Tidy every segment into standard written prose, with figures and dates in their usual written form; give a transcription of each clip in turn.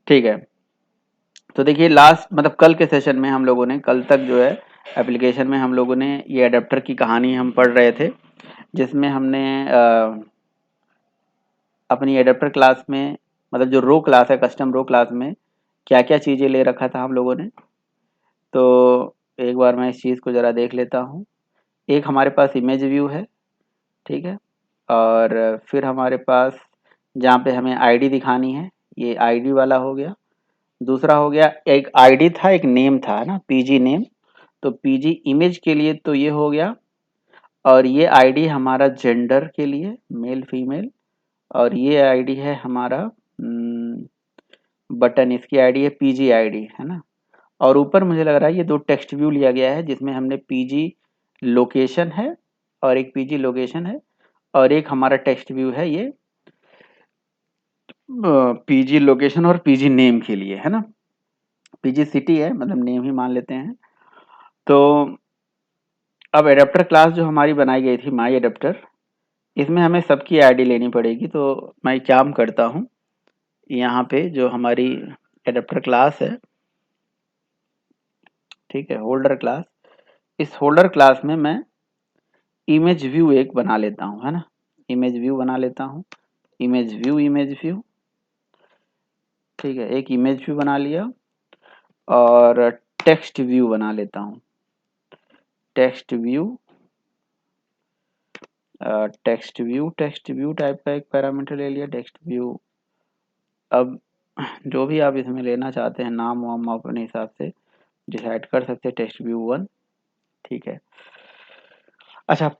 ठीक है। तो देखिए लास्ट मतलब कल के सेशन में हम लोगों ने, कल तक जो है एप्लीकेशन में हम लोगों ने ये अडेप्टर की कहानी हम पढ़ रहे थे, जिसमें हमने अपनी एडेप्टर क्लास में मतलब जो रो क्लास है, कस्टम रो क्लास में क्या क्या चीज़ें ले रखा था हम लोगों ने। तो एक बार मैं इस चीज़ को ज़रा देख लेता हूँ। एक हमारे पास इमेज व्यू है, ठीक है, और फिर हमारे पास जहाँ पे हमें आईडी दिखानी है, ये आईडी वाला हो गया। दूसरा हो गया, एक आईडी था एक नेम था, है ना, पीजी नेम। तो पीजी इमेज के लिए तो ये हो गया, और ये आईडी हमारा जेंडर के लिए मेल फीमेल, और ये आईडी है हमारा बटन, इसकी आईडी है पीजी आईडी, है ना। और ऊपर मुझे लग रहा है ये दो टेक्स्ट व्यू लिया गया है, जिसमें हमने पीजी लोकेशन है और एक पीजी लोकेशन है, और एक हमारा टेक्स्ट व्यू है ये पीजी लोकेशन और पीजी नेम के लिए, है ना। पीजी सिटी है, मतलब नेम ही मान लेते हैं। तो अब एडेप्टर क्लास जो हमारी बनाई गई थी माई एडेप्टर, इसमें हमें सबकी आईडी लेनी पड़ेगी। तो मैं काम करता हूँ, यहाँ पे जो हमारी एडेप्टर क्लास है, ठीक है, होल्डर क्लास, इस होल्डर क्लास में मैं इमेज व्यू एक बना लेता हूँ, है ना। इमेज व्यू बना लेता हूँ, इमेज व्यू, इमेज व्यू, ठीक है, एक इमेज व्यू बना लिया। और टेक्स्ट व्यू बना लेता हूँ, text view, text view type का एक पैरामीटर ले लिया, टेक्स्ट व्यू। अब जो भी आप इसमें लेना चाहते हैं नाम वाम आप अपने हिसाब से डिसाइड कर सकते हैं, टेक्स्ट व्यू 1, ठीक है। अच्छा,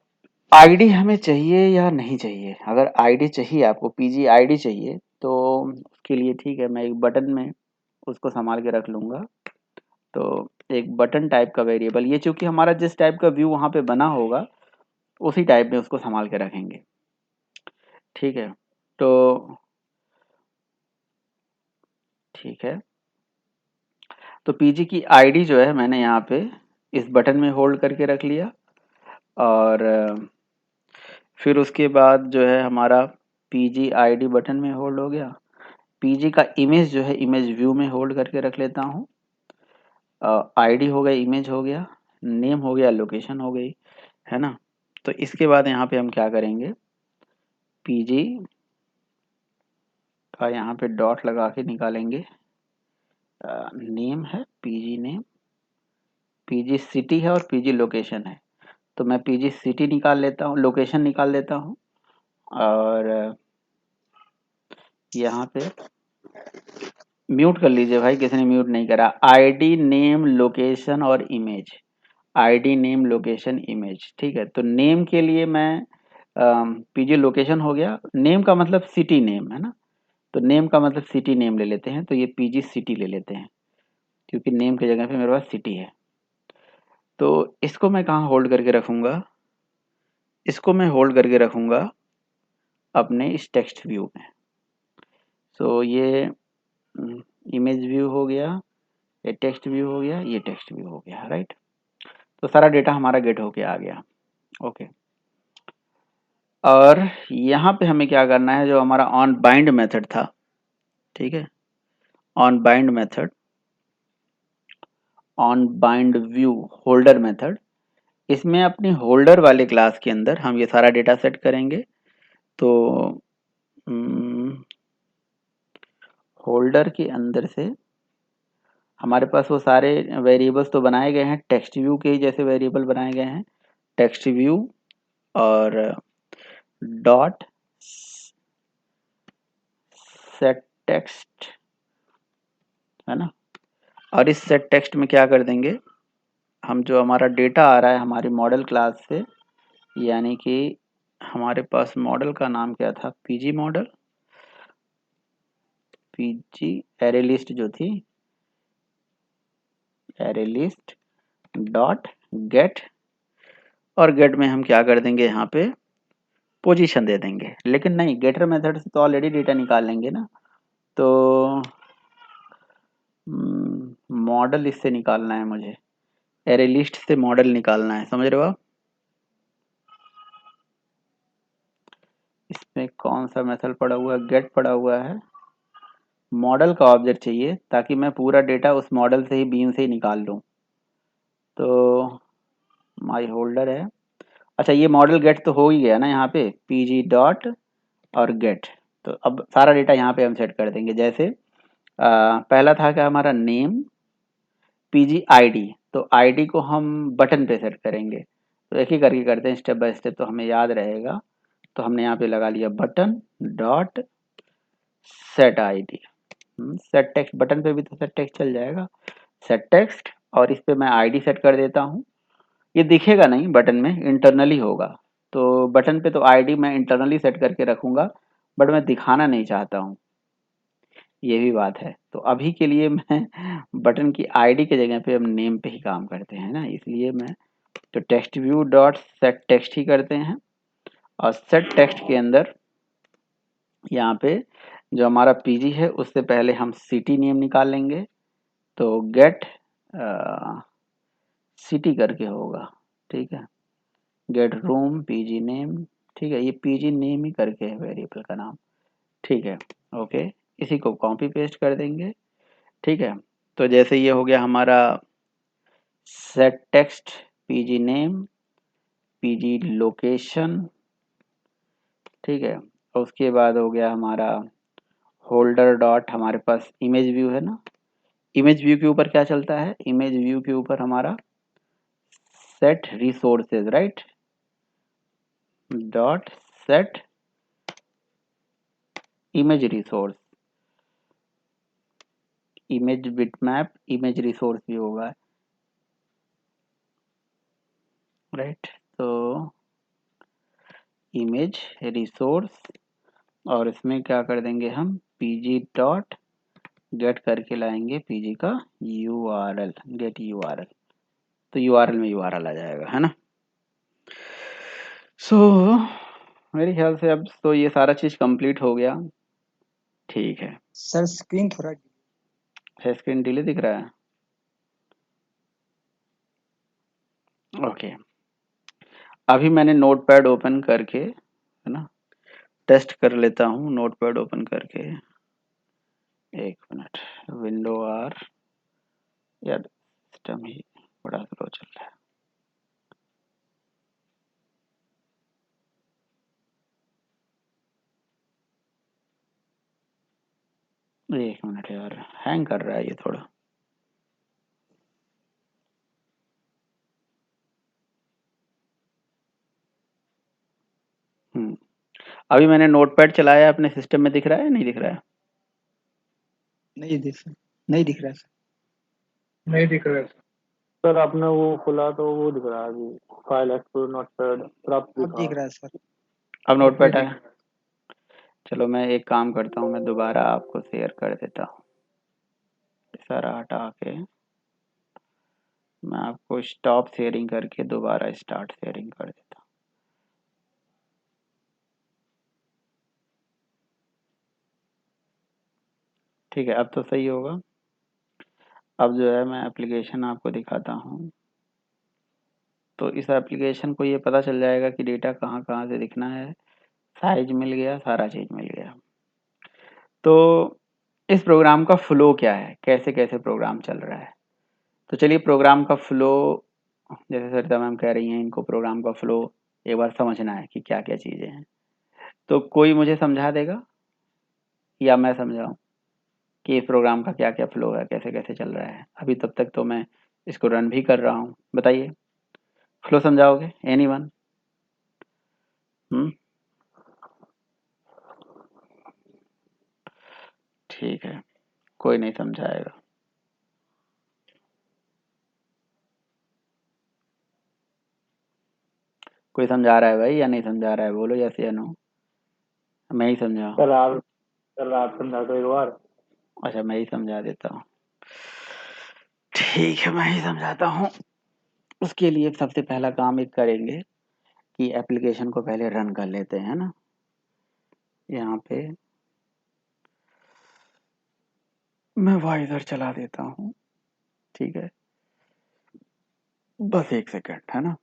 आईडी हमें चाहिए या नहीं चाहिए? अगर आईडी चाहिए, आपको पीजी आईडी चाहिए, तो उसके लिए ठीक है, मैं एक बटन में उसको संभाल के रख लूँगा। तो एक बटन टाइप का वेरिएबल, ये चूंकि हमारा जिस टाइप का व्यू वहाँ पे बना होगा उसी टाइप में उसको संभाल के रखेंगे, ठीक है। तो ठीक है, तो पीजी की आईडी जो है मैंने यहाँ पे इस बटन में होल्ड करके रख लिया। और फिर उसके बाद जो है हमारा पीजी आईडी बटन में होल्ड हो गया। पीजी का इमेज जो है इमेज व्यू में होल्ड करके रख लेता हूँ। आईडी हो गया, इमेज हो गया, नेम हो गया, लोकेशन हो गई, है ना। तो इसके बाद यहाँ पे हम क्या करेंगे, पीजी का यहाँ पे डॉट लगा के निकालेंगे। नेम है पीजी नेम, पीजी सिटी है और पीजी लोकेशन है। तो मैं पीजी सिटी निकाल लेता हूँ, लोकेशन निकाल लेता हूँ। और यहाँ पे म्यूट कर लीजिए भाई, किसी ने म्यूट नहीं करा। आईडी नेम लोकेशन और image, ID name location image, ठीक है। तो नेम के लिए मैं पीजी लोकेशन हो गया, नेम का मतलब सिटी नेम, है ना। तो नेम का मतलब सिटी नेम ले लेते हैं, तो ये पीजी सिटी ले लेते हैं, क्योंकि नेम की जगह पे मेरे पास सिटी है। तो इसको मैं कहाँ होल्ड करके रखूँगा, इसको मैं होल्ड करके रखूँगा अपने इस टेक्स्ट व्यू में। सो ये इमेज व्यू हो गया, ये टेक्स्ट व्यू हो गया, ये टेक्स्ट व्यू हो गया, राइट। तो सारा डेटा हमारा गेट होके आ गया, ओके। और यहाँ पे हमें क्या करना है, जो हमारा ऑन बाइंड मेथड था, ठीक है, on bind method, on bind view holder method, इसमें अपनी होल्डर वाले क्लास के अंदर हम ये सारा डेटा सेट करेंगे। तो होल्डर के अंदर से हमारे पास वो सारे वेरिएबल्स तो बनाए गए हैं, टेक्स्ट व्यू के ही जैसे वेरिएबल बनाए गए हैं, टेक्स्ट व्यू और डॉट सेट टेक्स्ट, है ना। और इस सेट टेक्स्ट में क्या कर देंगे, हम जो हमारा डेटा आ रहा है हमारी मॉडल क्लास से, यानी कि हमारे पास मॉडल का नाम क्या था, PG model, PG array list जो थी, एरे लिस्ट डॉट गेट, और गेट में हम क्या कर देंगे, यहाँ पे पोजीशन दे देंगे। लेकिन नहीं, गेटर मेथड से तो ऑलरेडी डेटा निकाल लेंगे ना, तो मॉडल इससे निकालना है मुझे, एरे लिस्ट से मॉडल निकालना है, समझ रहे हो आप। इसमें कौन सा मेथड पड़ा हुआ है, गेट पड़ा हुआ है, मॉडल का ऑब्जेक्ट चाहिए ताकि मैं पूरा डेटा उस मॉडल से ही बीन से ही निकाल लूँ। तो माई होल्डर है। अच्छा, ये मॉडल गेट तो हो ही गया ना यहाँ पे, पीजी डॉट और गेट। तो अब सारा डेटा यहाँ पे हम सेट कर देंगे। जैसे पहला था क्या हमारा नेम, पीजी आईडी। तो आईडी को हम बटन पे सेट करेंगे। तो एक ही करके करते हैं स्टेप बाय स्टेप, तो हमें याद रहेगा। तो हमने यहाँ पे लगा लिया button dot set ID. Set text, button पे भी तो सेट टेक्स्ट चल जाएगा। सेट टेक्स्ट, और इस पे मैं आईडी सेट कर देता हूँ। ये दिखेगा नहीं बटन में, इंटरनली होगा। तो बटन पे तो आईडी मैं इंटरनली सेट करके रखूंगा, बट मैं दिखाना नहीं चाहता हूँ, ये भी बात है। तो अभी के लिए मैं बटन की आईडी के जगह पे हम नेम पे ही काम करते हैं ना, इसलिए मैं तो text view dot set text ही करते हैं। और सेट टेक्स्ट के अंदर यहाँ पे जो हमारा पीजी है उससे पहले हम सिटी नेम निकाल लेंगे। तो गेट सिटी करके होगा, ठीक है। गेट रूम पीजी नेम, ठीक है। ये पीजी नेम ही करके है वेरिएबल का नाम, ठीक है। ओके, इसी को कॉपी पेस्ट कर देंगे, ठीक है। तो जैसे ये हो गया हमारा set text PG name PG location, ठीक है। और उसके बाद हो गया हमारा होल्डर डॉट, हमारे पास इमेज व्यू है ना। इमेज व्यू के ऊपर क्या चलता है, इमेज व्यू के ऊपर हमारा set resources, right. Dot set image resource, image bitmap image resource भी होगा, राइट। तो इमेज रिसोर्स, और इसमें क्या कर देंगे हम, पीजी डॉट गेट करके लाएंगे पीजी का यूआरएल, गेट यूआरएल। तो यूआरएल में यूआरएल आ जाएगा, है ना। सो मेरे ख्याल से अब तो ये सारा चीज कंप्लीट हो गया, ठीक है। सर स्क्रीन थोड़ा स्क्रीन डिले दिख रहा है, ओके। अभी मैंने नोटपैड ओपन करके, है ना, टेस्ट कर लेता हूँ नोटपैड ओपन करके। एक मिनट, विंडो आर, यार सिस्टम ही बड़ा स्लो चल रहा है। एक मिनट यार, हैंग कर रहा है ये थोड़ा। अभी मैंने नोटपैड चलाया, अपने सिस्टम में दिख रहा है नहीं दिख रहा है? नहीं दिख नहीं दिख रहा सर। नहीं दिख रहा है सर। आपने वो खुला तो वो दिख रहा है अभी, फाइल एक्सप्लोर नोटपैड प्राप्त अब दिखा दिख रहा है सर। अब अब नहीं नोटपैड दिख है। चलो मैं एक काम करता हूँ, मैं दोबारा आपको शेयर कर देता हूँ। सारा हटा के मैं आपको स्टॉप शेयरिंग करके दोबारा स्टार्ट शेयरिंग कर देता हूँ। ठीक है, अब तो सही होगा। अब जो है मैं एप्लीकेशन आपको दिखाता हूँ। तो इस एप्लीकेशन को ये पता चल जाएगा कि डेटा कहाँ कहाँ से दिखना है। साइज मिल गया, सारा चीज मिल गया। तो इस प्रोग्राम का फ्लो क्या है, कैसे कैसे प्रोग्राम चल रहा है। तो चलिए प्रोग्राम का फ्लो, जैसे सरिता मैम कह रही हैं, इनको प्रोग्राम का फ्लो एक बार समझना है कि क्या क्या चीजें हैं। तो कोई मुझे समझा देगा या मैं समझाऊं कि इस प्रोग्राम का क्या क्या फ्लो है, कैसे कैसे चल रहा है। अभी तब तक तो मैं इसको रन भी कर रहा हूँ, बताइए फ्लो समझाओगे एनीवन? ठीक है, कोई नहीं समझाएगा। कोई समझा रहा है भाई या नहीं समझा रहा है, बोलो यस या नो। मैं ही समझाऊं? सर आप समझा दो एक बार। अच्छा, मैं ही समझा देता हूँ, ठीक है, मैं ही समझाता हूँ। उसके लिए सबसे पहला काम एक करेंगे कि एप्लीकेशन को पहले रन कर लेते हैं ना। यहाँ पे मैं वाइजर चला देता हूँ, ठीक है। बस एक सेकंड, है ना,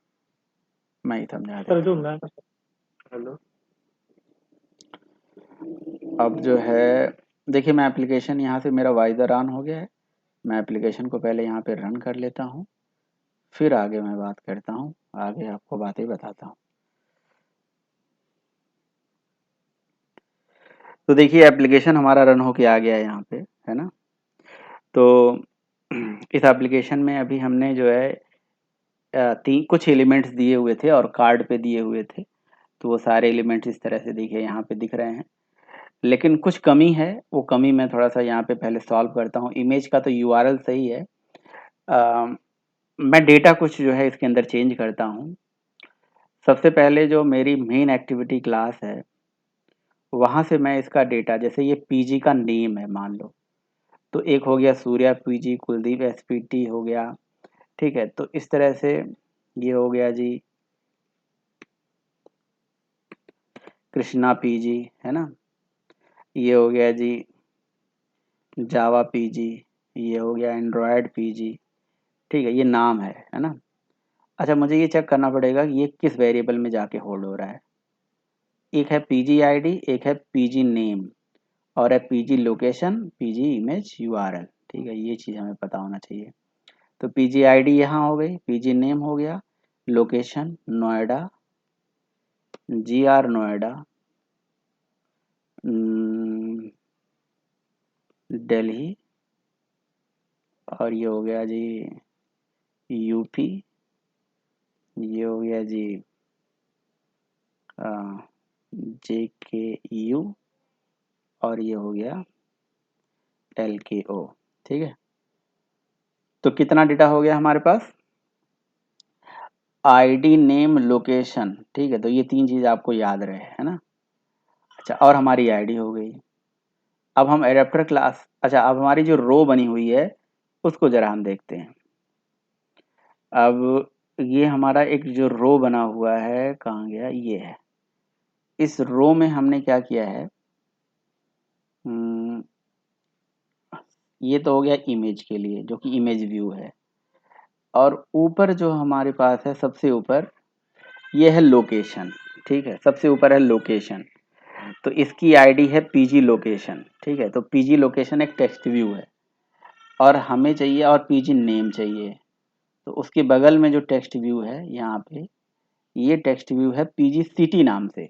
मैं ही समझा सर देता जो मैं हेलो हूँ। अब जो है देखिए मैं एप्लीकेशन यहाँ से मेरा वाइजर ऑन हो गया है। मैं एप्लीकेशन को पहले यहाँ पे रन कर लेता हूँ, फिर आगे मैं बात करता हूँ, आगे आपको बातें बताता हूँ। तो देखिए एप्लीकेशन हमारा रन होके आ गया है यहाँ पे, है ना। तो इस एप्लीकेशन में अभी हमने जो है तीन कुछ एलिमेंट्स दिए हुए थे और कार्ड पे दिए हुए थे, तो वो सारे एलिमेंट्स इस तरह से देखिए यहाँ पे दिख रहे हैं। लेकिन कुछ कमी है, वो कमी मैं थोड़ा सा यहाँ पे पहले सॉल्व करता हूँ। इमेज का तो यूआरएल सही है, मैं डेटा कुछ जो है इसके अंदर चेंज करता हूँ। सबसे पहले जो मेरी मेन एक्टिविटी क्लास है वहाँ से मैं इसका डेटा, जैसे ये पीजी का नेम है मान लो, तो एक हो गया सूर्या पीजी, कुलदीप एसपीटी हो गया, ठीक है। तो इस तरह से ये हो गया जी कृष्णा पीजी, है ना। ये हो गया जी जावा पीजी, ये हो गया एंड्रॉयड पीजी, ठीक है। ये नाम है ना। अच्छा मुझे ये चेक करना पड़ेगा कि ये किस वेरिएबल में जाके होल्ड हो रहा है। एक है पीजी आईडी, एक है पीजी नेम, और है PG location, PG image URL, ठीक है। ये चीज़ हमें पता होना चाहिए। तो पीजी आईडी यहाँ हो गई, पीजी नेम हो गया, लोकेशन नोएडा, जीआर नोएडा, दिल्ली, और ये हो गया जी यूपी, ये हो गया जी JKU, और ये हो गया LKO, ठीक है। तो कितना डेटा हो गया हमारे पास, आईडी नेम लोकेशन, ठीक है। तो ये तीन चीज आपको याद रहे, है ना। अच्छा और हमारी आईडी हो गई। अब हम एडेप्टर क्लास, अच्छा अब हमारी जो रो बनी हुई है उसको जरा हम देखते हैं। अब ये हमारा एक जो रो बना हुआ है, कहाँ गया, ये है। इस रो में हमने क्या किया है, हम्म, ये तो हो गया इमेज के लिए, जो कि इमेज व्यू है। और ऊपर जो हमारे पास है सबसे ऊपर, ये है लोकेशन, ठीक है। सबसे ऊपर है लोकेशन, तो इसकी आईडी है पीजी लोकेशन, ठीक है। तो पीजी लोकेशन एक टेक्स्ट व्यू है, और हमें चाहिए, और पीजी नेम चाहिए। तो उसके बगल में जो टेक्स्ट व्यू है यहाँ पे, ये टेक्स्ट व्यू है पीजी सिटी नाम से।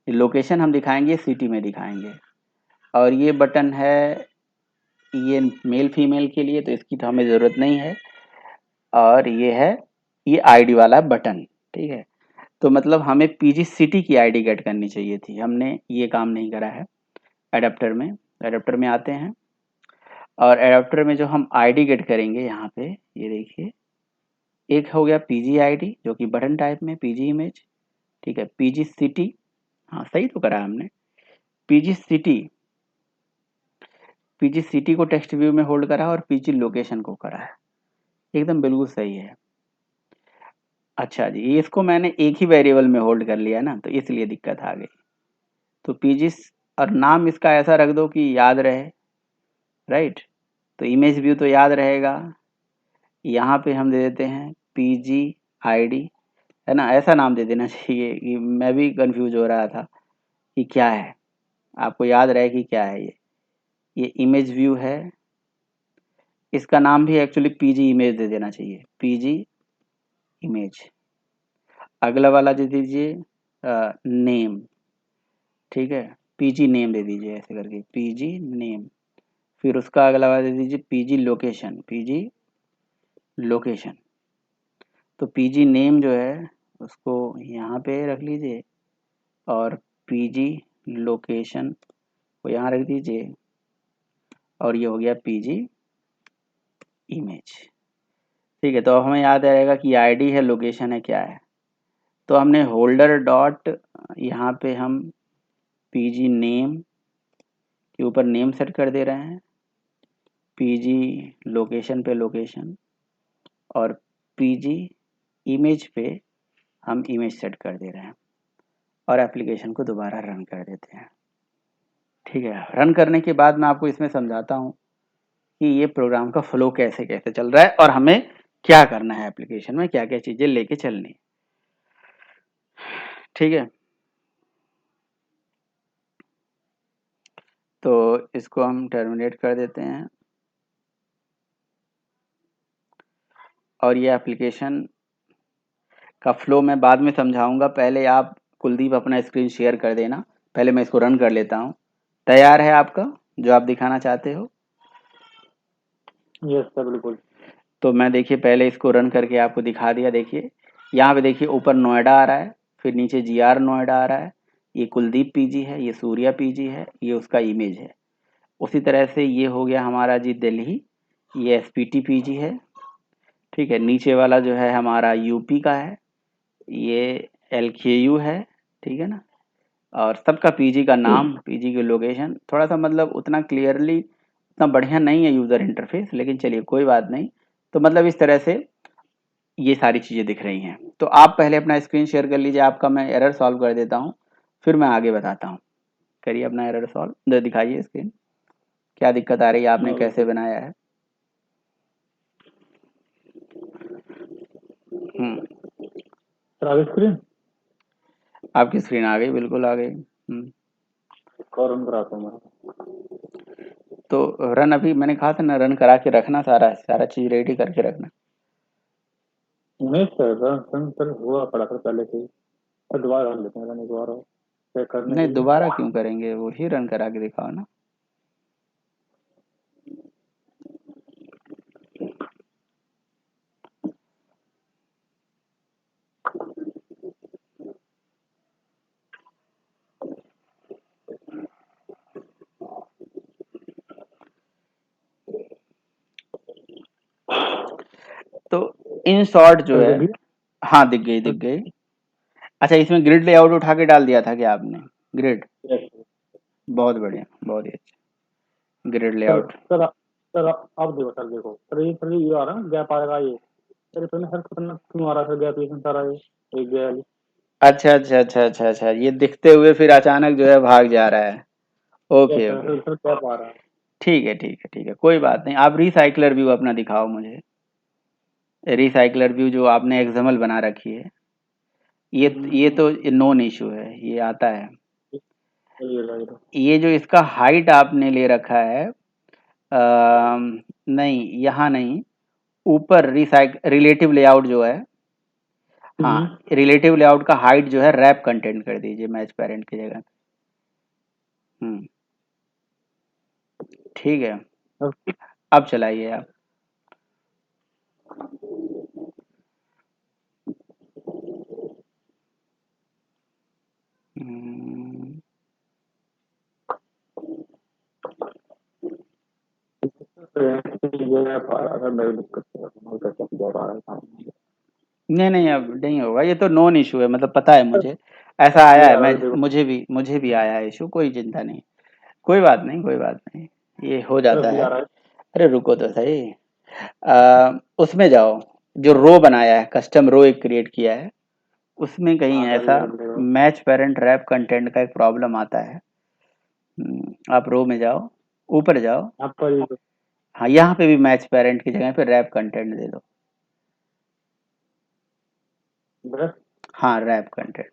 लोकेशन हम दिखाएंगे सिटी में दिखाएंगे। और ये बटन है, ये मेल फीमेल के लिए, तो इसकी तो हमें ज़रूरत नहीं है। और ये है, ये आईडी वाला बटन, ठीक है। तो मतलब हमें पीजी सिटी की आईडी गेट करनी चाहिए थी, हमने ये काम नहीं करा है। एडाप्टर में, एडाप्टर में आते हैं, और एडाप्टर में जो हम आईडी गेट करेंगे यहाँ पे, ये देखिए एक हो गया पीजी आईडी जो कि बटन टाइप में पीजी इमेज, ठीक है। पीजी सिटी, हाँ सही तो करा हमने। पीजी सिटी, पीजी सिटी को टेक्स्ट व्यू में होल्ड करा और पीजी लोकेशन को करा है, एकदम बिल्कुल सही है। अच्छा जी, ये इसको मैंने एक ही वेरिएबल में होल्ड कर लिया ना, तो इसलिए दिक्कत आ गई। तो पीजी, और नाम इसका ऐसा रख दो कि याद रहे, राइट। तो इमेज व्यू तो याद रहेगा। यहाँ पे हम दे देते हैं पीजी आईडी, है ना। ऐसा नाम दे देना चाहिए कि मैं भी कंफ्यूज हो रहा था कि क्या है, आपको याद रहे कि क्या है ये इमेज व्यू है। इसका नाम भी एक्चुअली पीजी इमेज दे देना चाहिए, पीजी इमेज। अगला वाला दे दीजिए नेम, ठीक है। पीजी नेम दे दीजिए ऐसे करके, पीजी नेम। फिर उसका अगला वाला दे दीजिए पीजी लोकेशन, पीजी लोकेशन। तो पीजी नेम जो है उसको यहाँ पे रख लीजिए, और पीजी लोकेशन को यहाँ रख दीजिए, और ये हो गया पीजी इमेज, ठीक है। तो अब हमें याद रहेगा कि आईडी है, लोकेशन है, क्या है। तो हमने होल्डर डॉट, यहाँ पे हम पीजी नेम के ऊपर नेम सेट कर दे रहे हैं, पीजी लोकेशन पे लोकेशन, और पीजी इमेज पे हम इमेज सेट कर दे रहे हैं, और एप्लीकेशन को दोबारा रन कर देते हैं, ठीक है। रन करने के बाद मैं आपको इसमें समझाता हूँ कि ये प्रोग्राम का फ्लो कैसे कैसे चल रहा है, और हमें क्या करना है एप्लीकेशन में, क्या क्या चीज़ें लेके चलनी, ठीक है। तो इसको हम टर्मिनेट कर देते हैं और ये एप्लीकेशन का फ्लो मैं बाद में समझाऊंगा। पहले आप कुलदीप अपना स्क्रीन शेयर कर देना। पहले मैं इसको रन कर लेता हूँ। तैयार है आपका जो आप दिखाना चाहते हो? यस सर बिल्कुल। तो मैं देखिए पहले इसको रन करके आपको दिखा दिया। देखिए यहाँ पे देखिए ऊपर नोएडा आ रहा है, फिर नीचे GR नोएडा आ रहा है, ये कुलदीप पीजी है, ये सूर्या पीजी है, ये उसका इमेज है। उसी तरह से ये हो गया हमारा जी दिल्ली, ये SPT पीजी है, ठीक है। नीचे वाला जो है हमारा यूपी का है, ये LKU है, ठीक है ना। और सबका पीजी का नाम, पीजी की लोकेशन, थोड़ा सा मतलब उतना क्लियरली उतना बढ़िया नहीं है यूज़र इंटरफेस, लेकिन चलिए कोई बात नहीं। तो मतलब इस तरह से ये सारी चीज़ें दिख रही हैं। तो आप पहले अपना स्क्रीन शेयर कर लीजिए, आपका मैं एरर सॉल्व कर देता हूँ, फिर मैं आगे बताता हूँ। करिए अपना एरर सॉल्व, दिखाइए स्क्रीन, क्या दिक्कत आ रही है, आपने कैसे बनाया है। सर आगे स्क्रीन आपकी स्क्रीन आ गई, बिल्कुल आ गई। और रन कराता हूँ मैं। तो रन अभी मैंने कहा था ना, रन करा के रखना, सारा सारा चीज़ रेडी करके रखना। नहीं सर रन सर हुआ पड़ा था पहले से ही। सर दोबारा रन लेते हैं, रन एक बार और चेक करने नहीं के लिए। दोबारा क्यों करेंगे, वो ही रन करा के दिखाओ ना। तो इन शॉर्ट जो सर है, देखिए हाँ दिख गई, दिख गई। अच्छा, इसमें ग्रिड लेआउट उठा के डाल दिया था क्या आपने? ग्रिड, यस बहुत बढ़िया, बहुत ही अच्छा ग्रिड सर। लेआउट। सर आप देखो सर, देखो सर ये आ रहा है गैप आ रहा है ये। सर पता नहीं सर खतरनाक क्यों आ रहा है सर गैप, ये सारा ये एक गैप। अच्छा अच्छा अच्छा अच्छा अच्छा, ये दिखते हुए फिर अचानक जो है भाग जा रहा है। Yes okay sir okay, sir gap आ रहा है। ठीक है ठीक है ठीक है, कोई बात नहीं। आप रिसाइकलर व्यू अपना दिखाओ मुझे। रिसाइकलर व्यू जो आपने एक्सएमएल बना रखी है, ये तो नॉन इशू है, ये आता है। ये राइट। ये जो इसका हाइट आपने ले रखा है, नहीं यहाँ नहीं, ऊपर रिलेटिव लेआउट जो है, हाँ रिलेटिव लेआउट का हाइट जो है रैप कंटेंट कर दीजिए मैच पेरेंट की जगह। हम्म, ठीक है। अब चलाइए आप। हम्म, ये गैप आ रहा था, मेरी दिक्कत से गैप आ रहा था। नहीं नहीं अब नहीं होगा, ये तो नॉन इशू है, मतलब पता है मुझे, ऐसा आया ये है। आ रहा मैं है देखो मुझे भी आया है इशू, कोई चिंता नहीं, कोई बात नहीं, कोई बात नहीं, ये हो सर, जाता अभी है। आ रहा है। अरे रुको तो सही। उसमें जाओ, जो रो बनाया है, कस्टम रो एक क्रिएट किया है, उसमें कहीं हाँ सर ऐसा ये देखो। मैच पेरेंट रैप कंटेंट का एक प्रॉब्लम आता है। आप रो में जाओ, ऊपर जाओ, यहाँ पर ये हाँ यहाँ पे भी मैच पेरेंट की जगह पे रैप कंटेंट दे दो। बस हाँ रैप कंटेंट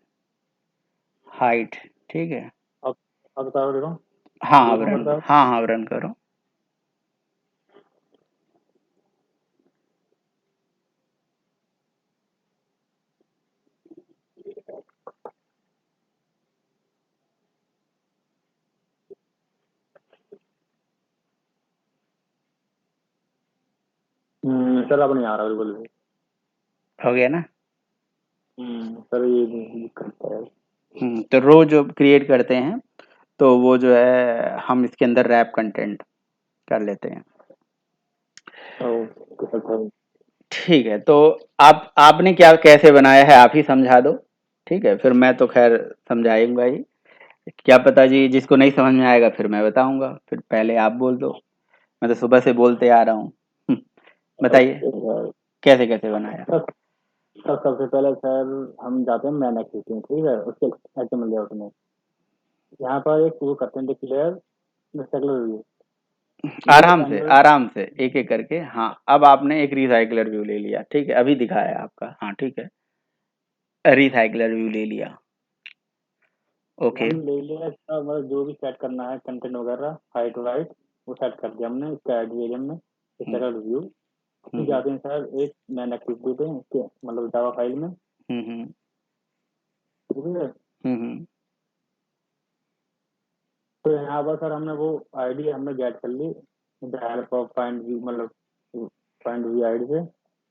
हाइट, ठीक है। अब अब बता देखो हाँ अब देखो रन, करता है। हाँ हाँ अब रन करो। सर अब नहीं आ रहा बिल्कुल भी। हो गया ना। सर ये दिक्कत है। तो रो जो क्रिएट करते हैं, तो वो जो है हम इसके अंदर रैप कंटेंट कर लेते हैं। सर ठीक है, तो आपने क्या कैसे बनाया है, आप ही समझा दो। ठीक है, फिर मैं तो खैर समझाऊंगा ही, क्या पता जी जिसको नहीं समझ में आएगा फिर मैं बताऊंगा, फिर पहले आप बोल दो। मैं तो सुबह से बोलते आ रहा हूँ। बताइए कैसे कैसे बनाया। सर सबसे पहले सर हम जाते हैं मैन एक्टिविटी में, ठीक है, उसके एचटीएमएल लेआउट में। यहाँ पर एक वो करते हैं डिक्लेयर सेकुलर व्यू। ये आराम से एनुअल आराम से एक एक करके। हाँ अब आपने एक रिसाइकलर व्यू ले लिया, ठीक है, अभी दिखाया आपका, हाँ ठीक है, रिसाइकलर व्यू ले लिया। ओके। हमने ले लिया इसका, मतलब जो भी सेट करना है कंटेंट वगैरह, हाइट वाइट, वो सेट कर दिया हमने इसका ऐड वेरिएबल में। इस हम्म, तरह रिव्यू फिर जाते हैं सर एक मैन एक्टिविटी पे इसके, मतलब जावा फाइल में। हम्म, ठीक है, हम्म, तो यहाँ पर सर हमने वो आईडी हमने गेट कर ली, हेल्प ऑफ फाइंड व्यू, मतलब फाइंड व्यू आईडी से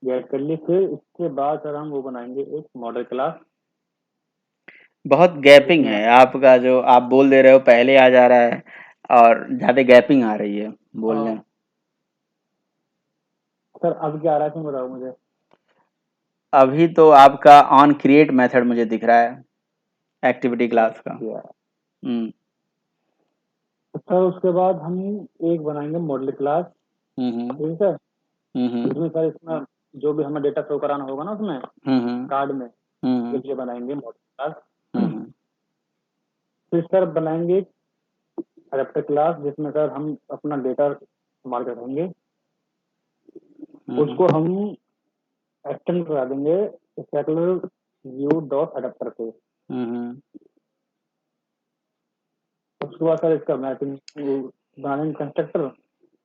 गेट कर ली। फिर इसके बाद सर हम वो बनाएंगे एक मॉडल क्लास, बहुत गैपिंग जिसमें है आपका, जो आप बोल दे रहे हो पहले आ जा रहा है और ज्यादा गैपिंग आ रही है बोलने। सर अब क्या आ रहा है क्यों बताओ मुझे। अभी तो आपका ऑन क्रिएट मेथड मुझे दिख रहा है एक्टिविटी क्लास का। अच्छा, हम्म, तो सर उसके बाद हम एक बनाएंगे मॉडल क्लास। हम्म, ठीक है, हम्म, इसमें सर इसमें जो भी हमें डेटा शो कराना होगा ना उसमें हम्म, कार्ड में, हम्म, उसके लिए बनाएंगे मॉडल क्लास। हम्म, फिर सर बनाएंगे एडेप्टर क्लास, जिसमें सर हम अपना डेटा इस्तेमाल करेंगे, हम्म, उसको हम एक्सटेंड करा देंगे स्पेकुलर व्यू डॉट एडेप्टर पे। हम्म। उसके बाद सर इसका मैपिंग बना देंगे कंस्ट्रक्टर,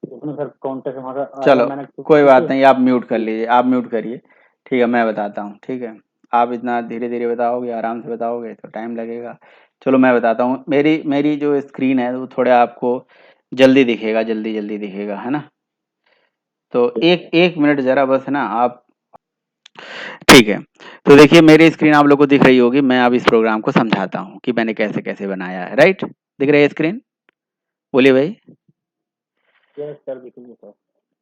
जिसमें सर कॉन्टेक्ट हमारा आएगा चलो मैंने कोई एक्टिविटी बात से। नहीं, आप म्यूट कर लीजिए, आप म्यूट करिए। ठीक है, मैं बताता हूँ। ठीक है, आप इतना धीरे धीरे बताओगे, आराम से बताओगे तो टाइम लगेगा। चलो मैं बताता हूँ। मेरी मेरी जो स्क्रीन है वो थोड़ा आपको जल्दी दिखेगा, जल्दी जल्दी दिखेगा, है ना। तो एक एक मिनट जरा बस ना आप। ठीक है, तो देखिए मेरी स्क्रीन आप लोग को दिख रही होगी। मैं अब इस प्रोग्राम को समझाता हूँ कि मैंने कैसे कैसे बनाया है। राइट, दिख रही है स्क्रीन? बोलिए भाई। यस सर, दिखेंगे सर।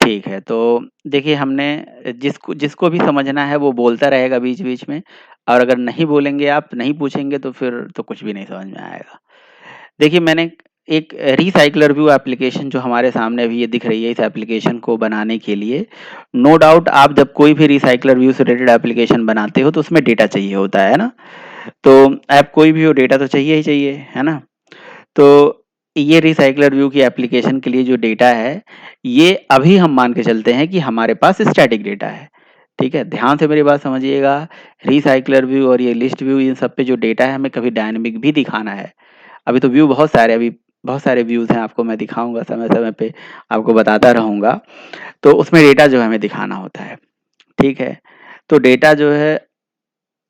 ठीक है, तो देखिए हमने जिसको जिसको भी समझना है वो बोलता रहेगा बीच बीच में, और अगर नहीं बोलेंगे, आप नहीं पूछेंगे, तो फिर तो कुछ भी नहीं समझ में आएगा। देखिए मैंने एक रिसाइकलर व्यू एप्लीकेशन जो हमारे सामने अभी ये दिख रही है, इस एप्लीकेशन को बनाने के लिए नो डाउट आप जब कोई भी रिसाइकलर व्यू से रिलेटेड एप्लीकेशन बनाते हो तो उसमें डेटा चाहिए होता है ना। तो ऐप कोई भी हो, डेटा तो चाहिए ही चाहिए, है ना। तो ये रिसाइकलर व्यू की एप्लीकेशन के लिए जो डेटा है, ये अभी हम मान के चलते हैं कि हमारे पास स्टैटिक डेटा है। ठीक है, ध्यान से मेरी बात समझिएगा। रिसाइकलर व्यू और ये लिस्ट व्यू, इन सब पे जो डेटा है हमें कभी डायनेमिक भी दिखाना है। अभी तो व्यू बहुत सारे, अभी बहुत सारे व्यूज हैं, आपको मैं दिखाऊंगा समय समय पे, आपको बताता रहूंगा। तो उसमें डेटा जो है हमें दिखाना होता है। ठीक है, तो डेटा जो है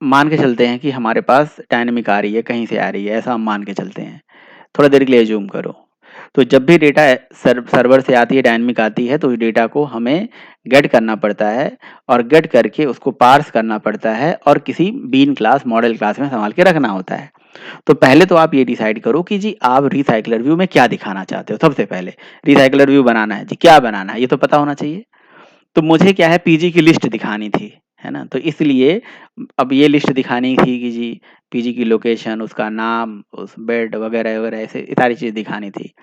मान के चलते हैं कि हमारे पास डायनेमिक आ रही है, कहीं से आ रही है, ऐसा हम मान के चलते हैं। थोड़ा देर के लिए जूम करो। तो जब भी डेटा सर्वर से आती है, डायनेमिक आती है, तो उस डेटा को हमें गेट करना पड़ता है, और गेट करके उसको पार्स करना पड़ता है और किसी बीन क्लास, मॉडल क्लास में संभाल के रखना होता है। तो पहले तो आप ये डिसाइड करो कि जी आप रिसाइकलर व्यू में क्या दिखाना चाहते हो। सबसे पहले रिसाइकलर व्यू बनाना है जी, क्या बनाना है ये तो पता होना चाहिए। तो मुझे क्या है, पीजी की लिस्ट दिखानी थी, है ना। तो इसलिए अब ये लिस्ट दिखानी थी कि जी पीजी की लोकेशन, उसका नाम, उस बेड वगैरह वगैरह, ऐसे सारी चीज़ दिखानी थी।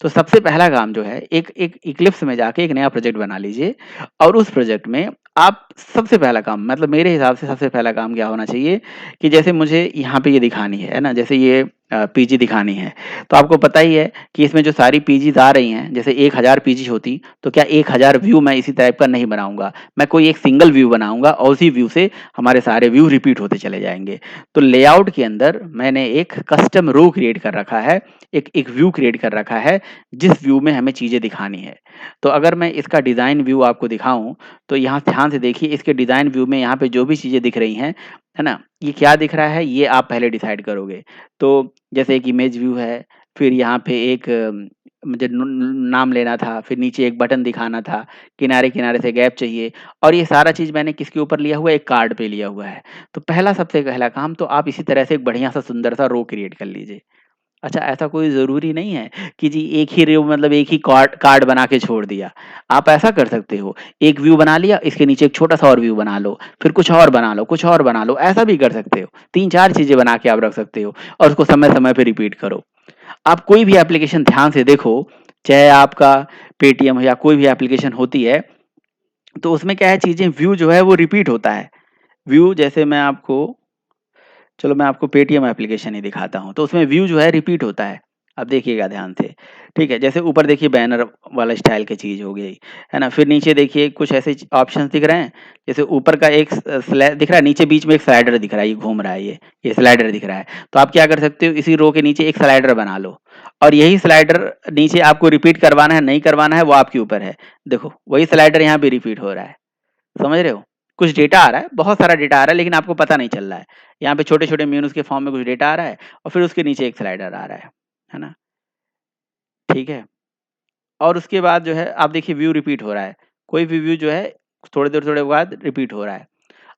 तो सबसे पहला काम जो है, एक एक इक्लिप्स में जाके एक नया प्रोजेक्ट बना लीजिए, और उस प्रोजेक्ट में आप सबसे पहला काम, मतलब मेरे हिसाब से सबसे पहला काम क्या होना चाहिए कि जैसे मुझे यहाँ पे ये दिखानी है ना, जैसे ये पीजी दिखानी है। तो आपको पता ही है कि इसमें जो सारी पीजीज आ रही हैं, जैसे 1000 पीजी होती तो क्या 1000 व्यू मैं इसी टाइप का नहीं बनाऊंगा। मैं कोई एक सिंगल व्यू बनाऊंगा और उसी व्यू से हमारे सारे व्यू रिपीट होते चले जाएंगे। तो लेआउट के अंदर मैंने एक कस्टम रो क्रिएट कर रखा है, एक एक व्यू क्रिएट कर रखा है, जिस व्यू में हमें चीज़ें दिखानी है। तो अगर मैं इसका डिज़ाइन व्यू आपको दिखाऊँ, तो यहाँ ध्यान से देखिए, इसके डिज़ाइन व्यू में यहाँ पे जो भी चीज़ें दिख रही हैं, है ना? ये क्या दिख रहा है, ये आप पहले डिसाइड करोगे। तो जैसे एक इमेज व्यू है, फिर यहाँ पे एक मुझे न न नाम लेना था, फिर नीचे एक बटन दिखाना था, किनारे-किनारे से गैप चाहिए, और ये सारा चीज़ मैंने किसके ऊपर लिया हुआ है, एक कार्ड पे लिया हुआ है। तो पहला, सबसे पहला काम तो आप इसी तरह से एक बढ़िया-सा सुंदर-सा रो क्रिएट कर लीजिए। अच्छा, ऐसा कोई ज़रूरी नहीं है कि जी एक ही रो, मतलब एक ही कार्ड कार्ड बना के छोड़ दिया। आप ऐसा कर सकते हो, एक व्यू बना लिया, इसके नीचे एक छोटा-सा और व्यू बना लो, फिर कुछ और बना लो, कुछ और बना लो, ऐसा भी कर सकते हो। 3-4 चीज़ें बना के आप रख सकते हो, और उसको समय-समय पे रिपीट करो। आप कोई भी एप्लीकेशन ध्यान से देखो, चाहे आपका पेटीएम हो या कोई भी एप्लीकेशन होती है, तो उसमें क्या है, चीज़ें व्यू जो है वो रिपीट होता है। व्यू जैसे मैं आपको, चलो मैं आपको पेटीएम एप्लीकेशन ही दिखाता हूँ, तो उसमें व्यू जो है रिपीट होता है। अब देखिएगा ध्यान से। ठीक है, जैसे ऊपर देखिए बैनर वाला स्टाइल की चीज़ हो गई, है ना? फिर नीचे देखिए कुछ ऐसे ऑप्शंस दिख रहे हैं, जैसे ऊपर का एक दिख रहा है, नीचे बीच में एक स्लाइडर दिख रहा है, ये घूम रहा है ये स्लाइडर दिख रहा है। तो आप क्या कर सकते हो, इसी रो के नीचे एक स्लाइडर बना लो और यही स्लाइडर नीचे आपको रिपीट करवाना है, नहीं करवाना है, वो आपके ऊपर है। देखो, वही स्लाइडर यहाँ पे रिपीट हो रहा है, समझ रहे हो? कुछ डेटा आ रहा है, बहुत सारा डेटा आ रहा है, लेकिन आपको पता नहीं चल रहा है। यहाँ पे छोटे-छोटे मेनूज़ के फॉर्म में कुछ डेटा आ रहा है और फिर उसके नीचे एक स्लाइडर आ रहा है ना? ठीक है? और उसके बाद जो है आप देखिए व्यू रिपीट हो रहा है। कोई भी व्यू जो है थोड़े बाद रिपीट हो रहा है।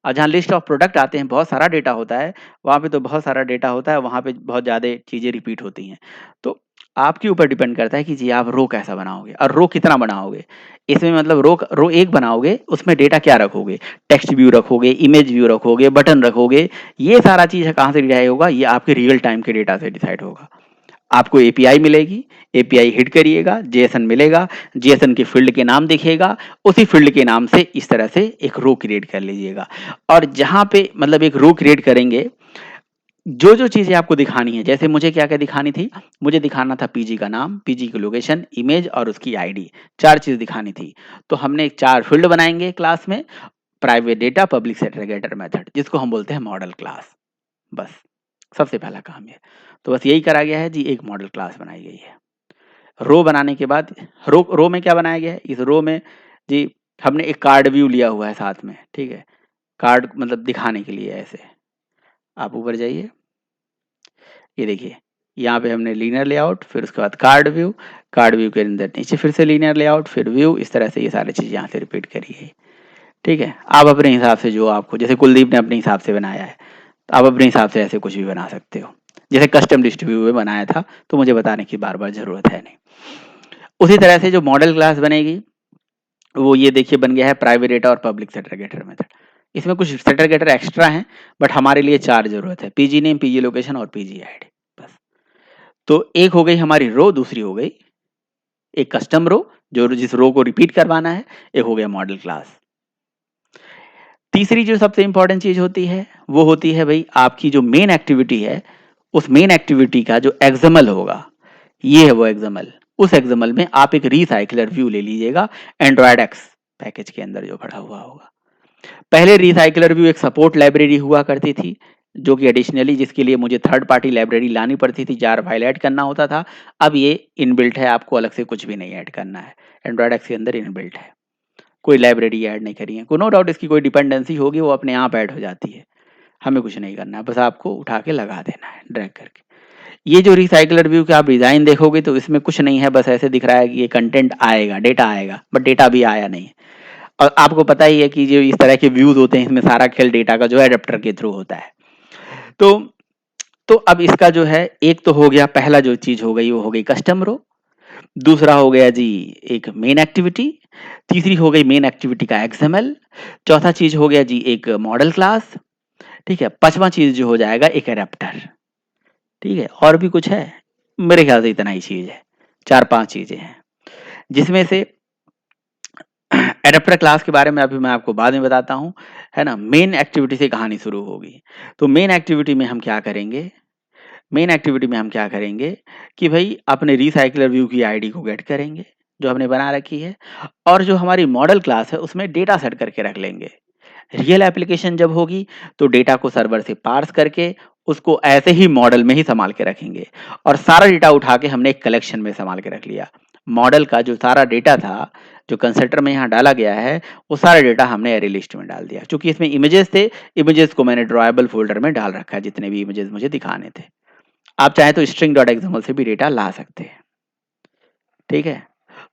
और जहाँ लिस्ट ऑफ प्रोडक्ट आते हैं, बहुत सारा डेटा होता है, वहाँ पे तो बहुत सारा डेटा होता है, वहाँ पे बहुत ज़्यादा चीज़ें रिपीट होती हैं। तो आपके ऊपर डिपेंड करता है कि जी आप रो कैसा बनाओगे और रो कितना बनाओगे। इसमें मतलब रो एक बनाओगे, उसमें डेटा क्या रखोगे? टेक्स्ट व्यू रखोगे, इमेज व्यू रखोगे, बटन रखोगे, ये सारा चीज़ कहाँ से डिसाइड होगा? ये आपके रियल टाइम के डेटा से डिसाइड होगा। आपको एपीआई मिलेगी, एपीआई हिट करिएगा, जेएसएन मिलेगा, जेएसएन के फील्ड के नाम दिखेगा, उसी फील्ड के नाम से इस तरह से एक रो क्रिएट कर लीजिएगा। और जहाँ पे मतलब एक रो क्रिएट करेंगे, जो चीज़ें आपको दिखानी है, जैसे मुझे क्या-क्या दिखानी थी, मुझे दिखाना था पीजी का नाम, पीजी की लोकेशन, इमेज और उसकी आईडी, 4 चीज़ दिखानी थी। तो हमने 4 फील्ड बनाएँगे क्लास में, प्राइवेट डेटा, पब्लिक सेग्रीगेटर मेथड, जिसको हम बोलते हैं मॉडल क्लास। बस, सबसे पहला काम ये। तो बस यही करा गया है जी, एक मॉडल क्लास बनाई गई है। रो बनाने के बाद रो में क्या बनाया गया है, इस रो में जी हमने एक कार्ड व्यू लिया हुआ है साथ में, ठीक है? कार्ड मतलब दिखाने के लिए ऐसे। आप ऊपर जाइए, ये देखिए, यहाँ पे हमने लीनियर लेआउट, फिर उसके बाद कार्ड व्यू के अंदर नीचे फिर से लीनियर लेआउट, फिर व्यू, इस तरह से ये सारी चीज़ यहाँ से रिपीट करी है, ठीक है? आप अपने हिसाब से जो आपको, जैसे कुलदीप ने अपने हिसाब से बनाया है, तो आप अपने हिसाब से ऐसे कुछ भी बना सकते हो। जैसे कस्टम लिस्ट व्यू में बनाया था, तो मुझे बताने की बार-बार ज़रूरत है नहीं। उसी तरह से जो मॉडल क्लास बनेगी, वो ये देखिए बन गया है प्राइवेट डेटा और पब्लिक सेग्रीगेटर मेथड। इसमें कुछ सेग्रीगेटर एक्स्ट्रा हैं, बट हमारे लिए 4 ज़रूरत है, पीजी नेम, पीजी लोकेशन और पीजी आईडी, बस। तो एक हो गई हमारी रो, दूसरी हो गई एक कस्टम रो, जो जिस रो को रिपीट करवाना है, एक हो गया मॉडल क्लास। तीसरी जो सबसे इम्पोर्टेंट चीज़ होती है, वो होती है भई आपकी जो मेन एक्टिविटी है, उस मेन एक्टिविटी का जो एक्सएमएल होगा, ये है वो एक्सएमएल। उस एक्सएमएल में आप एक रिसाइक्लर व्यू ले लीजिएगा, एंड्रॉयड एक्स पैकेज के अंदर जो पड़ा हुआ होगा। पहले रिसाइक्लर व्यू एक सपोर्ट लाइब्रेरी हुआ करती थी, जो कि एडिशनली जिसके लिए मुझे थर्ड पार्टी लाइब्रेरी लानी पड़ती थी, जार फाइल ऐड करना होता था। अब ये इनबिल्ट है, आपको अलग से कुछ भी नहीं ऐड करना है, एंड्रॉयड एक्स के अंदर इनबिल्ट है। कोई लाइब्रेरी ऐड नहीं करी है, नो डाउट इसकी कोई डिपेंडेंसी होगी, वो अपने आप ऐड हो जाती है, हमें कुछ नहीं करना है, बस आपको उठा के लगा देना है ड्रैग करके। ये जो रिसाइक्लर व्यू का आप डिज़ाइन देखोगे तो इसमें कुछ नहीं है, बस ऐसे दिख रहा है कि ये कंटेंट आएगा, डेटा आएगा, बट डेटा अभी आया नहीं है। और आपको पता ही है कि जो इस तरह के व्यूज़ होते हैं, इसमें सारा खेल डेटा का जो है एडाप्टर के थ्रू होता है। तो अब इसका जो है, एक तो हो गया, पहला जो चीज़ हो गई वो हो गई कस्टम रो, दूसरा हो गया जी एक मेन एक्टिविटी, तीसरी हो गई मेन एक्टिविटी का एक्सएमएल, चौथा चीज़ हो गया जी एक मॉडल क्लास, ठीक है? पाँचवां चीज़ जो हो जाएगा एक एडाप्टर, ठीक है? और भी कुछ है? मेरे ख्याल से इतना ही चीज़ है, 4-5 चीज़ें हैं, जिसमें से एडाप्टर क्लास के बारे में अभी मैं आपको बाद में बताता हूँ, है ना? मेन एक्टिविटी से कहानी शुरू होगी। तो मेन एक्टिविटी में हम क्या करेंगे, कि भई अपने रिसाइक्लर व्यू की आईडी को गेट करेंगे, जो हमने बना रखी है, और जो हमारी मॉडल क्लास है उसमें डेटा सेट करके रख लेंगे। रियल एप्लीकेशन जब होगी तो डेटा को सर्वर से पार्स करके उसको ऐसे ही मॉडल में ही सँभाल के रखेंगे, और सारा डेटा उठा के हमने एक कलेक्शन में सँभाल के रख लिया। मॉडल का जो सारा डेटा था, जो कंस्ट्रक्टर में यहाँ डाला गया है, वो सारा डेटा हमने अरे लिस्ट में डाल दिया। चूँकि इसमें इमेजेस थे, इमेजेस को मैंने ड्रॉएबल फ़ोल्डर में डाल रखा है, जितने भी इमेजेस मुझे दिखाने थे। आप चाहें तो string.xml से भी डेटा ला सकते हैं, ठीक है?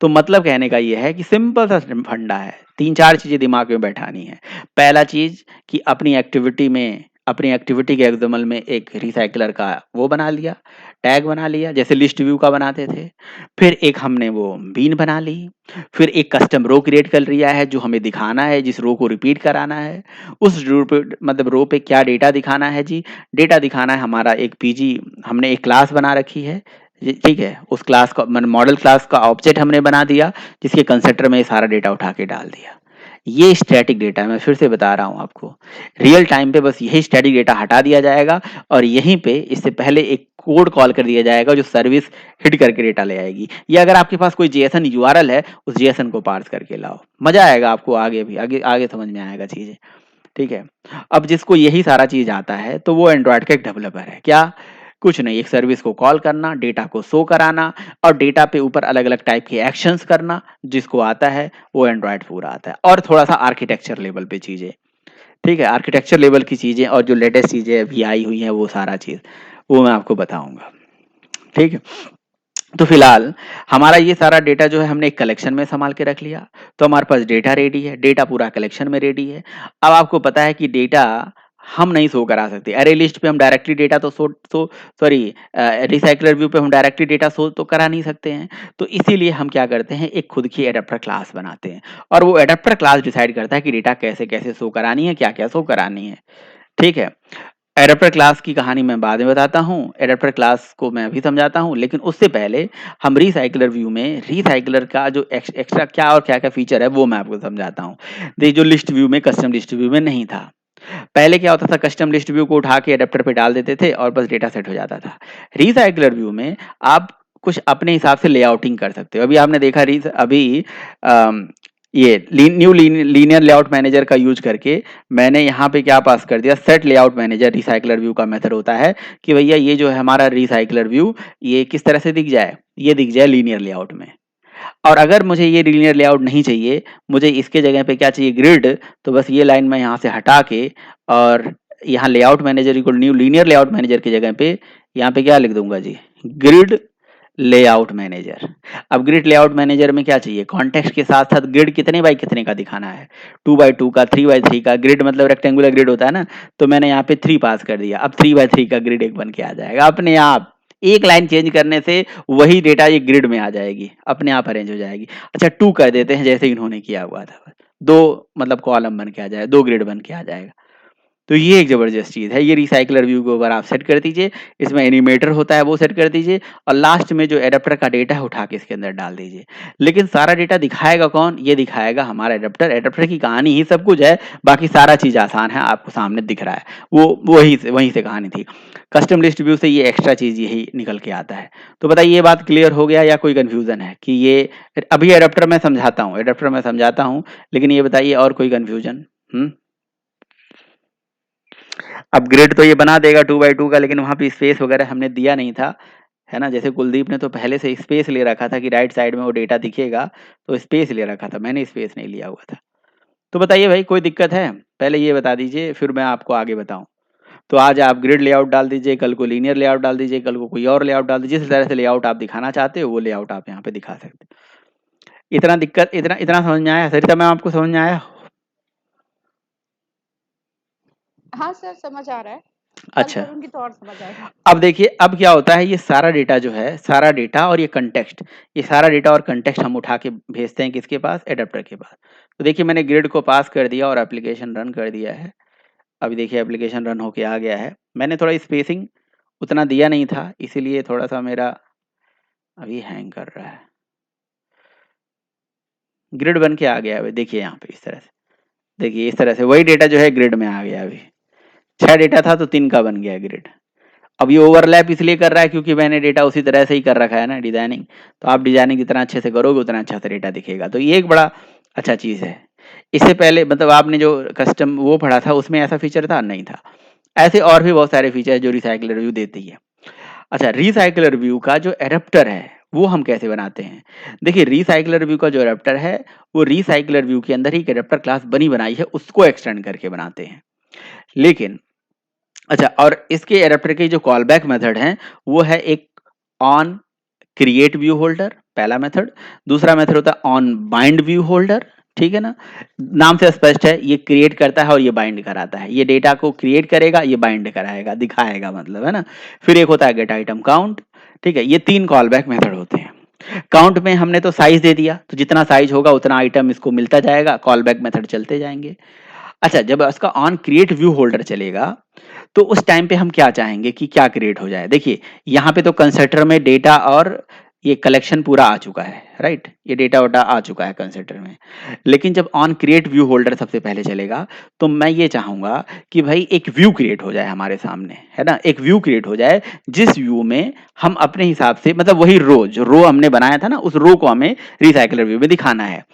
तो मतलब कहने का ये है कि सिंपल सा फंडा है, 3-4 चीज़ें दिमाग में बैठानी है। पहला चीज़ कि अपनी एक्टिविटी के एक्सएमएल में एक रिसाइक्लर का वो बना लिया, टैग बना लिया, जैसे लिस्ट व्यू का बनाते थे। फिर एक हमने वो बीन बना ली, फिर एक कस्टम रो क्रिएट कर लिया है, जो हमें दिखाना है, जिस रो को रिपीट कराना है। उस रो पे मतलब रो पे क्या डेटा दिखाना है जी, डेटा दिखाना है हमारा एक पीजी, हमने एक क्लास बना रखी है, ठीक है? उस क्लास का मॉडल क्लास का ऑब्जेक्ट हमने बना दिया, जिसके कंस्ट्रक्टर में सारा डेटा उठा के डाल दिया। ये स्टैटिक डेटा है, मैं फिर से बता रहा हूँ आपको। रियल टाइम पे बस यही स्टैटिक डेटा हटा दिया जाएगा, और यहीं पे इससे पहले एक कोड कॉल कर दिया जाएगा जो सर्विस हिट करके डेटा ले आएगी। या अगर आपके पास कोई जेएसएन यूआरएल है, उस जेएसएन को पार्स करके लाओ। मजा आएगा आपको, आगे भी आगे समझ में आएगा चीजें, ठीक है। अब जिसको यही सारा चीज आता है तो वो एंड्रॉयड का एक डेवलपर है। क्या? कुछ नहीं, एक सर्विस को कॉल करना, डेटा को शो कराना और डेटा पे ऊपर अलग अलग टाइप के एक्शंस करना, जिसको आता है वो एंड्रॉयड पूरा आता है। और थोड़ा सा आर्किटेक्चर लेवल पे चीजें, ठीक है, आर्किटेक्चर लेवल की चीजें और जो लेटेस्ट चीजें अभी आई हुई हैं वो सारा चीज वो मैं आपको बताऊंगा, ठीक है। तो फिलहाल हमारा ये सारा डेटा जो है हमने एक कलेक्शन में संभाल के रख लिया, तो हमारे पास डेटा रेडी है, डेटा पूरा कलेक्शन में रेडी है। अब आपको पता है कि डेटा हम नहीं शो करा सकते। अरे लिस्ट पे हम डायरेक्टली डेटा तो सॉरी रिसाइकलर व्यू पे हम डायरेक्टली डेटा शो तो करा नहीं सकते हैं। तो इसीलिए हम क्या करते हैं, एक खुद की एडेप्टर क्लास बनाते हैं और वो एडेप्टर क्लास डिसाइड करता है कि डेटा कैसे कैसे शो करानी है, क्या क्या शो करानी है, ठीक है। एडेप्टर क्लास की कहानी मैं बाद में बताता हूँ, एडेप्टर क्लास को मैं अभी समझाता हूँ, लेकिन उससे पहले हम रिसाइकलर व्यू में रिसाइकलर का जो एक्स्ट्रा क्या और क्या क्या फीचर है वो मैं आपको समझाता हूँ। देखिए, जो लिस्ट व्यू में, कस्टम लिस्ट व्यू में नहीं था। पहले क्या होता था, कस्टम लिस्ट व्यू को उठा के एडेप्टर पे डाल देते थे और बस डेटा सेट हो जाता था। रिसाइकलर व्यू में आप कुछ अपने हिसाब से लेआउटिंग कर सकते हो। अभी आपने देखा अभी ये न्यू लीनियर लेआउट मैनेजर का यूज करके मैंने यहाँ पे क्या पास कर दिया, set layout manager recycler view का मेथड होता है कि भैया ये जो है हमारा रिसाइकलर व्यू, ये किस तरह से दिख जाए, ये दिख जाए लीनियर लेआउट में। और अगर मुझे ये लीनियर लेआउट नहीं चाहिए, मुझे इसके जगह पे क्या चाहिए, ग्रिड, तो बस ये लाइन मैं यहाँ से हटा के और यहाँ layout manager equal new linear layout manager की जगह पे यहाँ पे क्या लिख दूंगा जी, ग्रिड लेआउट मैनेजर। अब ग्रिड लेआउट मैनेजर में क्या चाहिए, कॉन्टेक्स्ट के साथ साथ ग्रिड कितने बाई कितने का दिखाना है, 2x2 का, 3x3 का। ग्रिड मतलब रेक्टेंगुलर ग्रिड होता है ना, तो मैंने यहाँ पे 3 पास कर दिया। अब 3x3 का ग्रिड एक बन के आ जाएगा अपने आप। एक लाइन चेंज करने से वही डेटा ये ग्रिड में आ जाएगी, अपने आप अरेंज हो जाएगी। अच्छा 2 कर देते हैं जैसे इन्होंने किया हुआ था, 2 मतलब कॉलम बन के आ जाए, 2 ग्रिड बन के आ जाएगा। तो ये एक जबरदस्त चीज है। ये रिसाइकलर व्यू को अगर आप सेट कर दीजिए, इसमें एनिमेटर होता है वो सेट कर दीजिए और लास्ट में जो एडेप्टर का डेटा है उठा के इसके अंदर डाल दीजिए। लेकिन सारा डेटा दिखाएगा कौन, ये दिखाएगा हमारा एडेप्टर। एडेप्टर की कहानी ही सब कुछ है, बाकी सारा चीज आसान है, आपको सामने दिख रहा है। वो वहीं से कहानी थी। कस्टम लिस्ट व्यू से ये एक्स्ट्रा चीज यही निकल के आता है। तो बताइए ये बात क्लियर हो गया या कोई कंफ्यूजन है कि ये अभी एडेप्टर मैं समझाता हूँ, लेकिन ये बताइए और कोई कंफ्यूजन? अब ग्रिड तो ये बना देगा 2x2 का, लेकिन वहां पे स्पेस वगैरह हमने दिया नहीं था, है ना। जैसे कुलदीप ने तो पहले से स्पेस ले रखा था कि राइट साइड में वो डेटा दिखेगा, तो स्पेस ले रखा था, मैंने स्पेस नहीं लिया हुआ था। तो बताइए भाई कोई दिक्कत है, पहले ये बता दीजिए फिर मैं आपको आगे बताऊं। तो आज आप ग्रिड लेआउट डाल दीजिए, कल को लीनियर लेआउट डाल दीजिए, कल को कोई और लेआउट डाल दीजिए। जिस तरह से लेआउट आप दिखाना चाहते हो वो लेआउट आप यहाँ पे दिखा सकते हो। इतना समझ में आया सरिता मैम, आपको समझ में आया? हाँ सर, समझ आ रहा है। अच्छा, करूंगी तो और समझ आएगा। अब देखिए अब क्या होता है, ये सारा डेटा जो है, सारा डेटा और ये कंटेक्स्ट, ये सारा डेटा और कंटेक्स्ट हम उठा के भेजते हैं किसके पास, एडेप्टर के पास। तो देखिए मैंने ग्रिड को पास कर दिया और एप्लीकेशन रन कर दिया है। अभी देखिए एप्लीकेशन रन होके आ गया है। मैंने थोड़ा स्पेसिंग उतना दिया नहीं था, इसीलिए थोड़ा सा मेरा अभी हैंग कर रहा है। ग्रिड बन के आ गया है, देखिए यहाँ पे इस तरह से, देखिए इस तरह से वही डेटा जो है ग्रिड में आ गया। अभी 6 डेटा था तो 3 का बन गया ग्रिड। अब ये ओवरलैप इसलिए कर रहा है क्योंकि मैंने डेटा उसी तरह से ही कर रखा है ना, डिजाइनिंग। तो आप डिजाइनिंग जितना अच्छे से करोगे उतना अच्छा से डेटा दिखेगा। तो ये एक बड़ा अच्छा चीज है। इससे पहले मतलब आपने जो कस्टम वो पढ़ा था उसमें ऐसा फीचर था नहीं था। ऐसे और भी बहुत सारे फीचर जो रिसाइकलर व्यू देती है। अच्छा, रिसाइकलर व्यू का जो एडेप्टर है वो हम कैसे बनाते हैं? देखिए रिसाइकलर व्यू का जो एडेप्टर है वो रिसाइकलर व्यू के अंदर ही एक एडेप्टर क्लास बनी बनाई है, उसको एक्सटेंड करके बनाते हैं। लेकिन अच्छा, और इसके एडेप्टर के जो कॉल बैक मेथड है वो है एक ऑन क्रिएट व्यू होल्डर, पहला मेथड। दूसरा मेथड होता है ऑन बाइंड व्यू होल्डर, ठीक है ना। नाम से स्पष्ट है, ये क्रिएट करता है और ये बाइंड कराता है। ये डेटा को क्रिएट करेगा, ये बाइंड कराएगा, दिखाएगा, मतलब है ना। फिर एक होता है गेट आइटम काउंट, ठीक है। ये 3 कॉल बैक मेथड होते हैं। काउंट में हमने तो साइज दे दिया, तो जितना साइज होगा उतना आइटम इसको मिलता जाएगा, कॉल बैक मेथड चलते जाएंगे। अच्छा, जब उसका ऑन क्रिएट व्यू होल्डर चलेगा तो उस टाइम पे हम क्या चाहेंगे कि क्या क्रिएट हो जाए। देखिए यहाँ पे तो कंस्ट्रक्टर में डेटा और ये कलेक्शन पूरा आ चुका है, राइट, ये डेटा वोटा आ चुका है कंसिडर में। लेकिन जब ऑन क्रिएट व्यू होल्डर सबसे पहले चलेगा, तो मैं ये चाहूंगा कि भाई एक व्यू क्रिएट हो जाए हमारे सामने, है ना, एक व्यू क्रिएट हो जाए जिस व्यू में हम अपने हिसाब से, मतलब वही रो, जो रो हमने बनाया था ना, उस रो को हमें रिसाइकलर व्यू में दिखाना है।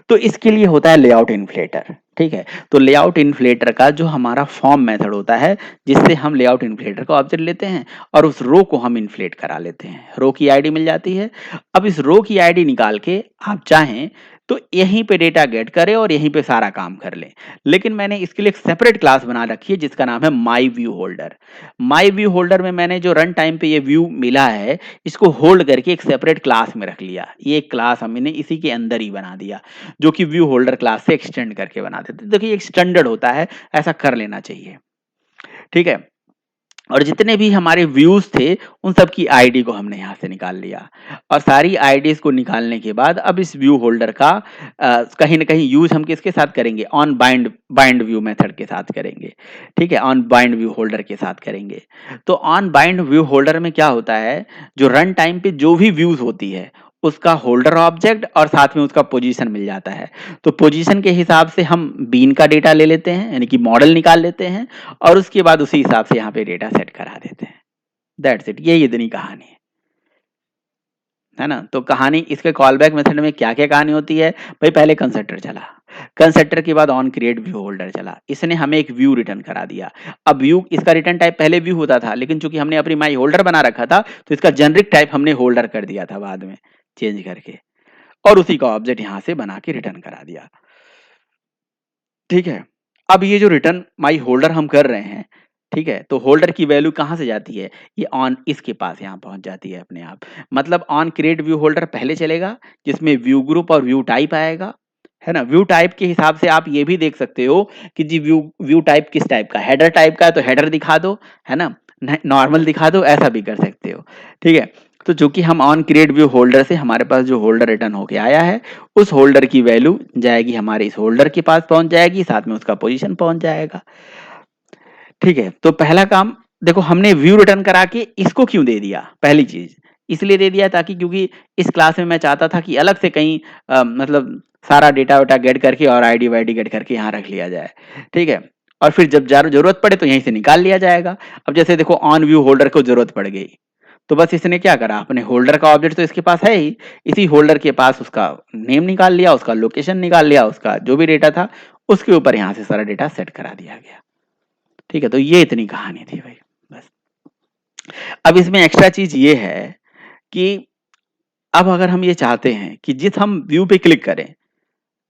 तो इसके लिए होता है लेआउट इन्फ्लेटर, ठीक है। तो लेआउट इन्फ्लेटर का जो हमारा फॉर्म मेथड होता है, जिससे हम लेआउट इन्फ्लेटर का ऑब्जेक्ट लेते हैं और उस रो को हम इन्फ्लेट करा लेते हैं, रो की आईडी मिल जाती है। अब इस रो की आईडी निकाल के आप चाहें तो यहीं पे डेटा गेट करें और यहीं पे सारा काम कर लें। लेकिन मैंने इसके लिए एक सेपरेट क्लास बना रखी है जिसका नाम है my view holder. My view holder में मैंने जो रन टाइम पे ये व्यू मिला है, इसको होल्ड करके एक सेपरेट क्लास में रख लिया। ये एक क्लास हमने इसी के अंदर ही बना दिया, जो कि व्यू होल्डर क्लास से एक्सटेंड करके बना देते। देखिए एक स्टैंडर्ड होता है, ऐसा कर लेना चाहिए, ठीक है। और जितने भी हमारे व्यूज थे उन सब की आईडी को हमने यहाँ से निकाल लिया, और सारी आईडीज को निकालने के बाद अब इस व्यू होल्डर का कहीं ना कहीं यूज हम किसके साथ करेंगे, ऑन बाइंड व्यू मेथड के साथ करेंगे, ठीक है, ऑन बाइंड व्यू होल्डर के साथ करेंगे। तो ऑन बाइंड व्यू होल्डर में क्या होता है, जो रन टाइम पे जो भी व्यूज होती है उसका होल्डर ऑब्जेक्ट और साथ में उसका पोजीशन मिल जाता है। तो पोजीशन के हिसाब से हम बीन का डेटा ले लेते हैं, यानी कि मॉडल निकाल लेते हैं, और उसके बाद उसी हिसाब से यहाँ पे डेटा सेट करा देते हैं। दैट्स इट, यही इतनी कहानी है ना। तो कहानी इसके कॉलबैक मेथड में क्या क्या कहानी होती है भाई, पहले कंस्ट्रक्टर चला, कंस्ट्रक्टर के बाद ऑन क्रिएट व्यू होल्डर चला, इसने हमें एक व्यू रिटर्न करा दिया। अब व्यू, इसका रिटर्न टाइप पहले व्यू होता था, लेकिन चूंकि हमने अपनी माई होल्डर बना रखा था तो इसका जेनरिक टाइप हमने होल्डर कर दिया था बाद में चेंज करके, और उसी का ऑब्जेक्ट यहां से बना के रिटर्न करा दिया, ठीक है। अब ये जो रिटर्न माई होल्डर हम कर रहे हैं, ठीक है, तो होल्डर की वैल्यू कहां से जाती है, ये ऑन इसके पास यहां पहुंच जाती है अपने आप। मतलब ऑन क्रिएट व्यू होल्डर पहले चलेगा, जिसमें व्यू ग्रुप और व्यू टाइप आएगा, है ना। व्यू टाइप के हिसाब से आप ये भी देख सकते हो कि जी व्यू टाइप किस टाइप का, हेडर टाइप का है तो हेडर दिखा दो, है ना, नॉर्मल दिखा दो, ऐसा भी कर सकते हो, ठीक है। तो चूंकि हम ऑन क्रिएट व्यू होल्डर से हमारे पास जो होल्डर रिटर्न होके आया है, उस होल्डर की वैल्यू जाएगी हमारे इस होल्डर के पास पहुंच जाएगी, साथ में उसका पोजीशन पहुंच जाएगा, ठीक है। तो पहला काम देखो, हमने व्यू रिटर्न करा के इसको क्यों दे दिया, पहली चीज इसलिए दे दिया ताकि, क्योंकि इस क्लास में मैं चाहता था कि अलग से कहीं मतलब सारा डेटा वेटा गेट करके और आईडी वाईडी गेट करके यहाँ रख लिया जाए, ठीक है, और फिर जब जरूरत पड़े तो यहीं से निकाल लिया जाएगा। अब जैसे देखो ऑन व्यू होल्डर को जरूरत पड़ गई, तो बस इसने क्या करा, अपने होल्डर का ऑब्जेक्ट तो इसके पास है ही, इसी होल्डर के पास उसका नेम निकाल लिया, उसका लोकेशन निकाल लिया, उसका जो भी डेटा था उसके ऊपर यहाँ से सारा डेटा सेट करा दिया गया, ठीक है। तो ये इतनी कहानी थी भाई, बस। अब इसमें एक्स्ट्रा चीज ये है कि अब अगर हम ये चाहते हैं कि जिस हम व्यू पे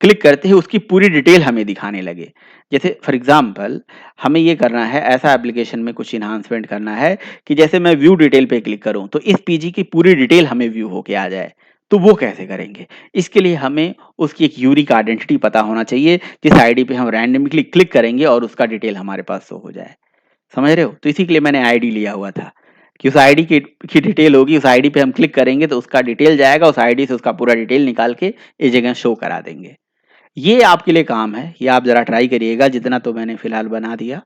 क्लिक करते ही उसकी पूरी डिटेल हमें दिखाने लगे, जैसे फॉर एग्जांपल हमें ये करना है, ऐसा एप्लीकेशन में कुछ इन्हांसमेंट करना है कि जैसे मैं व्यू डिटेल पे क्लिक करूं तो इस पीजी की पूरी डिटेल हमें व्यू होके आ जाए। तो वो कैसे करेंगे, इसके लिए हमें उसकी एक यूनिक आइडेंटिटी पता होना चाहिए, जिस आईडी पे हम रैंडमली क्लिक करेंगे और उसका डिटेल हमारे पास शो हो जाए, समझ रहे हो। तो इसी के लिए मैंने आईडी लिया हुआ था कि उस आईडी की डिटेल होगी, उस आईडी पे हम क्लिक करेंगे तो उसका डिटेल जाएगा, उस आईडी से उसका पूरा डिटेल निकाल के इस जगह शो करा देंगे। ये आपके लिए काम है, ये आप जरा ट्राई करिएगा, जितना तो मैंने फिलहाल बना दिया।